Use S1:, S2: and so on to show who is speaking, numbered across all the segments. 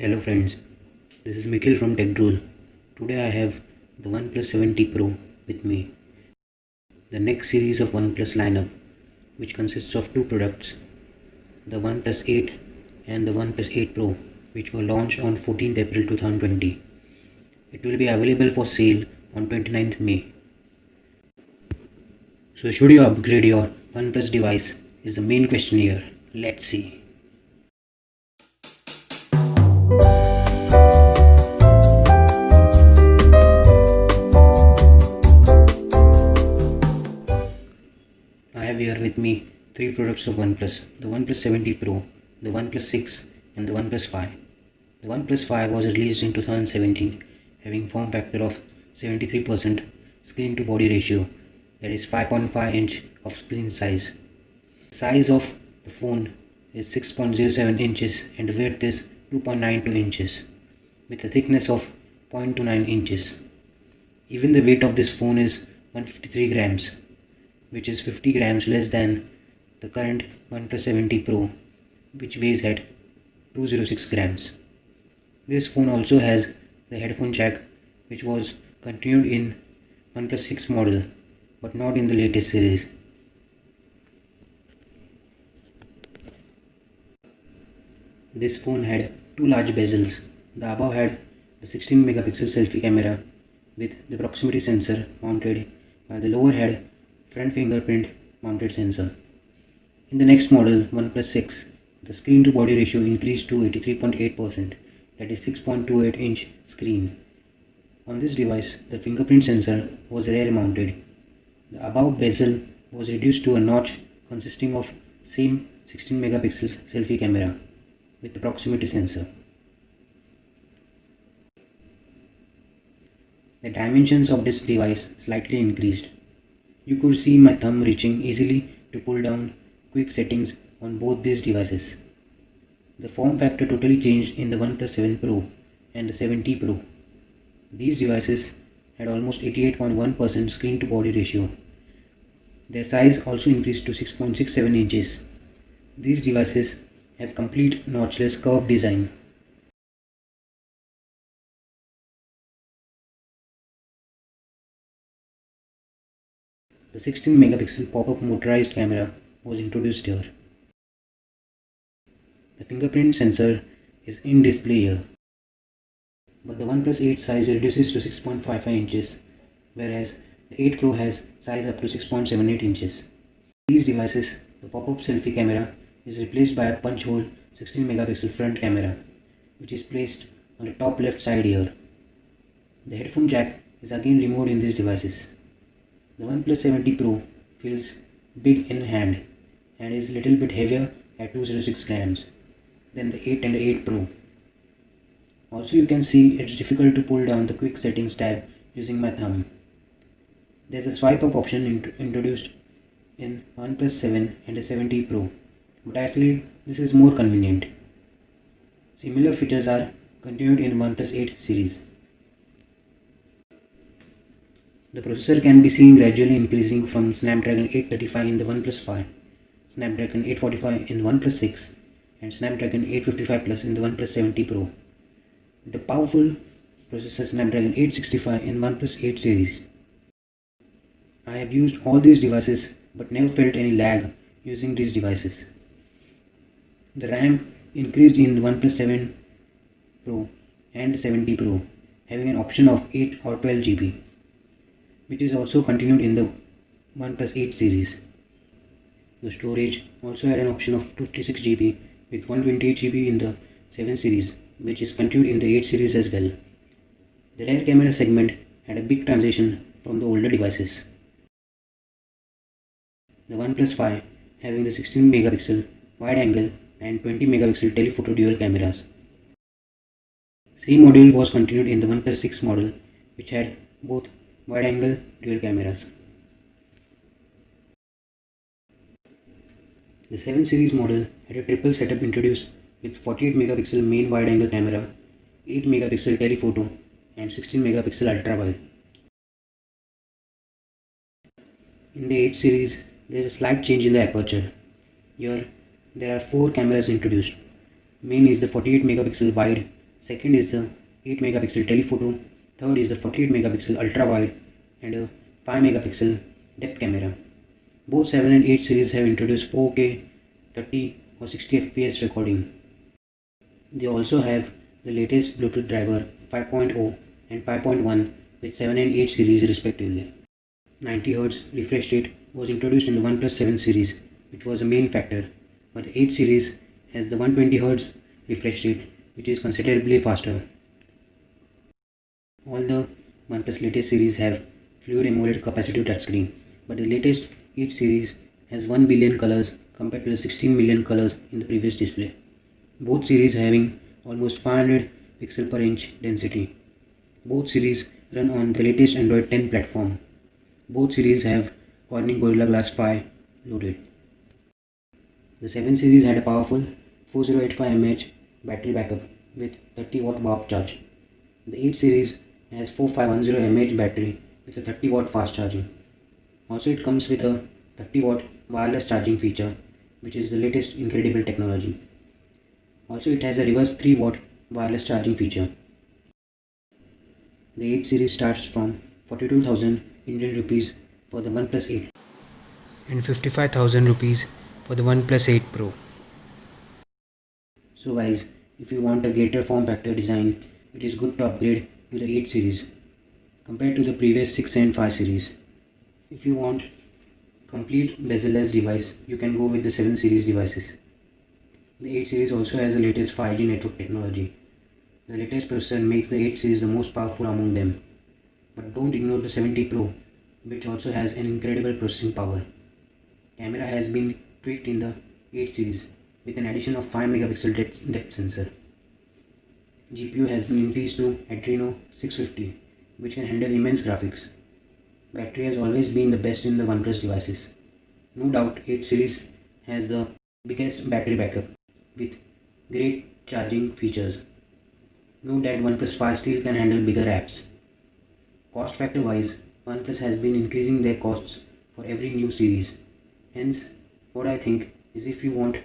S1: Hello friends, this is Mikil from TechDrool. Today I have the OnePlus 7T Pro with me. The next series of OnePlus lineup, which consists of two products, the OnePlus 8 and the OnePlus 8 Pro, which were launched on 14th April 2020. It will be available for sale on 29th May. So should you upgrade your OnePlus device is the main question here. Let's see. I have here with me three products of OnePlus, the OnePlus 7T Pro, the OnePlus 6 and the OnePlus 5. The OnePlus 5 was released in 2017 having form factor of 73% screen to body ratio, that is 5.5 inch of screen size. The size of the phone is 6.07 inches and the width is 2.92 inches with a thickness of 0.29 inches. Even the weight of this phone is 153 grams, which is 50 grams less than the current OnePlus 7T Pro, which weighs at 206 grams. This phone also has the headphone jack, which was continued in OnePlus 6 model but not in the latest series. This phone had two large bezels. The above had the 16 megapixel selfie camera with the proximity sensor mounted, while the lower had front fingerprint mounted sensor. In the next model, OnePlus 6, the screen to body ratio increased to 83.8%, that is 6.28 inch screen. On this device, the fingerprint sensor was rear mounted. The above bezel was reduced to a notch consisting of same 16 megapixels selfie camera with the proximity sensor. The dimensions of this device slightly increased. You could see my thumb reaching easily to pull down quick settings on both these devices. The form factor totally changed in the OnePlus 7 Pro and the 7T Pro. These devices had almost 88.1% screen to body ratio. Their size also increased to 6.67 inches. These devices have complete notchless curved design. The 16 megapixel pop-up motorized camera was introduced here. The fingerprint sensor is in display here, but the OnePlus 8 size reduces to 6.55 inches, whereas the 8 Pro has size up to 6.78 inches. These devices, the pop-up selfie camera is replaced by a punch-hole 16 megapixel front camera, which is placed on the top left side here. The headphone jack is again removed in these devices. The OnePlus 7T Pro feels big in hand and is a little bit heavier at 206 grams than the 8 and the 8 Pro. Also, you can see it's difficult to pull down the quick settings tab using my thumb. There's a swipe up option introduced in OnePlus 7 and the 7T Pro, but I feel this is more convenient. Similar features are continued in OnePlus 8 series. The processor can be seen gradually increasing from Snapdragon 835 in the OnePlus 5, Snapdragon 845 in OnePlus 6, and Snapdragon 855 Plus in the OnePlus 7T Pro. The powerful processor Snapdragon 865 in OnePlus 8 series. I have used all these devices but never felt any lag using these devices. The RAM increased in the OnePlus 7 Pro and 7T Pro, having an option of 8 or 12 GB, which is also continued in the OnePlus 8 series. The storage also had an option of 56 GB with 128 GB in the 7 series, which is continued in the 8 series as well. The rear camera segment had a big transition from the older devices. The OnePlus 5 having the 16 megapixel wide angle and 20 megapixel telephoto dual cameras. Same module was continued in the OnePlus 6 model, which had both wide angle dual cameras. The 7 series model had a triple setup introduced with 48 megapixel main wide angle camera, 8 megapixel telephoto and 16 megapixel ultra wide. In the 8 series, there is a slight change in the aperture. Here there are 4 cameras introduced. Main is the 48 megapixel wide Second is the 8 megapixel telephoto. Third is the 48 megapixel ultra wide and a 5 megapixel depth camera. Both 7 and 8 series have introduced 4K, 30 or 60 FPS recording. They also have the latest Bluetooth driver 5.0 and 5.1 with 7 and 8 series respectively. 90Hz refresh rate was introduced in the OnePlus 7 series, which was a main factor, but the 8 series has the 120Hz refresh rate, which is considerably faster. All the OnePlus latest series have Fluid AMOLED capacitive touchscreen, but the latest 8 series has 1 billion colors compared to the 16 million colors in the previous display. Both series having almost 500 pixel per inch density. Both series run on the latest Android 10 platform. Both series have Corning Gorilla Glass 5 loaded. The 7 series had a powerful 4085 mAh battery backup with 30 watt warp charge. The 8 series has 4510 mAh battery with a 30 watt fast charging. Also it comes with a 30 watt wireless charging feature, which is the latest incredible technology. Also it has a reverse 3 watt wireless charging feature. The 8 series starts from 42,000 Indian rupees for the OnePlus 8 and 55,000 rupees for the OnePlus 8 Pro. So guys, if you want a greater form factor design, it is good to upgrade to the 8 series compared to the previous 6 and 5 series. If you want complete bezel-less device, you can go with the 7 series devices. The 8 series also has the latest 5G network technology. The latest processor makes the 8 series the most powerful among them. But don't ignore the 70 Pro, which also has an incredible processing power. Camera has been tweaked in the 8 series with an addition of 5 megapixel depth sensor. GPU has been increased to Adreno 650, which can handle immense graphics. Battery has always been the best in the OnePlus devices. No doubt 8 series has the biggest battery backup with great charging features. Note that OnePlus 5 still can handle bigger apps. Cost factor wise, OnePlus has been increasing their costs for every new series. Hence, what I think is if you want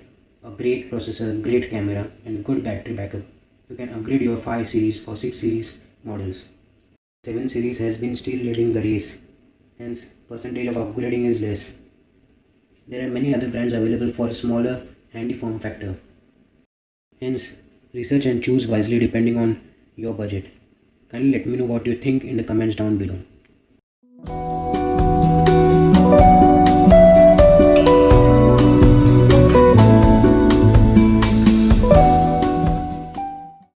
S1: a great processor, great camera and good battery backup, you can upgrade your 5 series or 6 series models. 7 series has been still leading the race, hence percentage of upgrading is less. There are many other brands available for a smaller, handy form factor. Hence, research and choose wisely depending on your budget. Kindly let me know what you think in the comments down below.